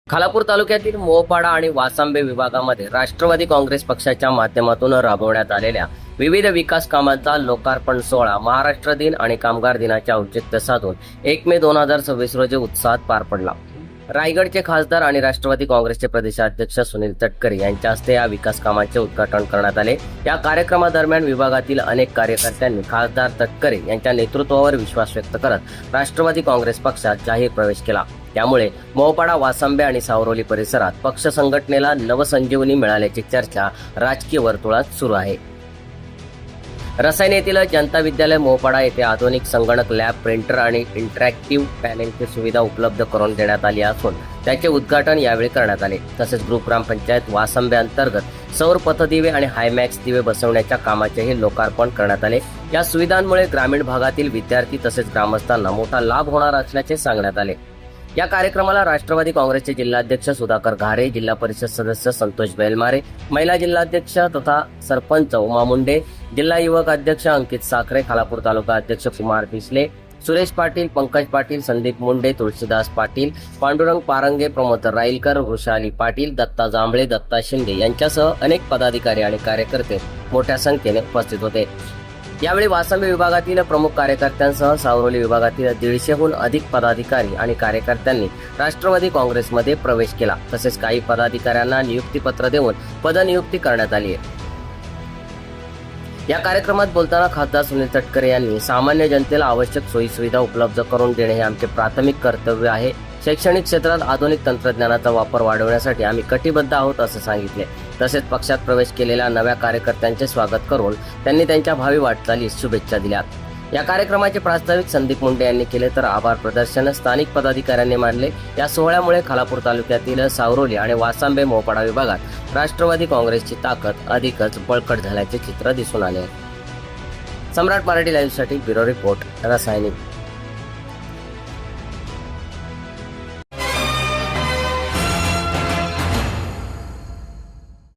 खालापूर तालुक्यातील मोहपाडा आणि वासांबे विभागामध्ये राष्ट्रवादी काँग्रेस पक्षाच्या माध्यमातून राबवण्यात आलेल्या विविध विकास कामांचा लोकार्पण सोहळा महाराष्ट्र दिन आणि कामगार दिनाचे औचित्य साधून 1 मे 2026 रोजी उत्साहात पार पडला। रायगडचे खासदार आणि राष्ट्रवादी काँग्रेसचे प्रदेशाध्यक्ष सुनील तटकरे यांच्या हस्ते या विकास कामांचे उद्घाटन करण्यात आले। या कार्यक्रमादरम्यान विभागातील अनेक कार्यकर्त्यांनी खासदार तटकरे यांच्या नेतृत्वावर विश्वास व्यक्त करत राष्ट्रवादी काँग्रेस पक्षात जाहीर प्रवेश केला। त्यामुळे मोहपाडा, वासांबे आणि सावरोली परिसरात पक्ष संघटनेला नवसंजीवनी मिळाल्याची चर्चा राजकीय वर्तुळात सुरू आहे। रसायन येथील जनता विद्यालय मोहपाडा येथे आधुनिक संगणक लॅब, प्रिंटर आणि इंटरॅक्टिव्ह पॅनेलची सुविधा उपलब्ध करून देण्यात आली असून त्याचे उद्घाटन यावेळी करण्यात आले। तसेच ग्रुप ग्रामपंचायत वासांबे अंतर्गत सौर पथदिवे आणि हायमॅक्स दिवे बसवण्याच्या कामाचेही लोकार्पण करण्यात आले। या सुविधांमुळे ग्रामीण भागातील विद्यार्थी तसेच ग्रामस्थांना मोठा लाभ होणार असल्याचे सांगण्यात आले। या कार्यक्रमाला राष्ट्रवादी काँग्रेसचे जिल्हाध्यक्ष सुधाकर घारे, जिल्हा परिषद सदस्य संतोष बेलमारे, महिला जिल्हाध्यक्ष तथा सरपंच उमा मुंडे, जिल्हा युवक अध्यक्ष अंकित साखरे, खालापूर तालुका अध्यक्ष कुमार भिसले, सुरेश पाटील, पंकज पाटील, संदीप मुंडे, तुळशीदास पाटील, पांडुरंग पारंगे, प्रमोद राईलकर, वृषाली पाटील, दत्ता जांभळे, दत्ता शिंदे यांच्यासह अनेक पदाधिकारी आणि कार्यकर्ते मोठ्या संख्येने उपस्थित होते। यावेळी वासांबे विभागातील प्रमुख कार्यकर्त्यांसह सावरोली विभागातील 150हून अधिक पदाधिकारी आणि कार्यकर्त्यांनी राष्ट्रवादी काँग्रेसमध्ये प्रवेश केला। तसेच काही पदाधिकाऱ्यांना नियुक्तीपत्र देऊन पदनियुक्ती करण्यात आली आहे। या कार्यक्रमात बोलताना खासदार सुनील तटकरे यांनी सामान्य जनतेला आवश्यक सोयी सुविधा उपलब्ध करून देणे हे आमचे प्राथमिक कर्तव्य आहे। शैक्षणिक क्षेत्रात आधुनिक तंत्रज्ञानाचा वापर वाढवण्यासाठी आम्ही कटिबद्ध आहोत असे सांगितले। तसेच पक्षात प्रवेश केलेल्या नव्या कार्यकर्त्यांचे स्वागत करून त्यांनी त्यांच्या भावी वाटचालीस शुभेच्छा दिल्या। या कार्यक्रमाचे प्रास्ताविक संदीप मुंडे यांनी केले तर आभार प्रदर्शन स्थानिक पदाधिकाऱ्यांनी मानले। या सोहळ्यामुळे खालापूर तालुक्यातील सावरोली आणि वासांबे मोहपाडा विभागात राष्ट्रवादी काँग्रेसची ताकद अधिकच बळकट झाल्याचे चित्र दिसून आले। सम्राट मराठी लाईव्हसाठी ब्युरो रिपोर्ट, रासायनिक।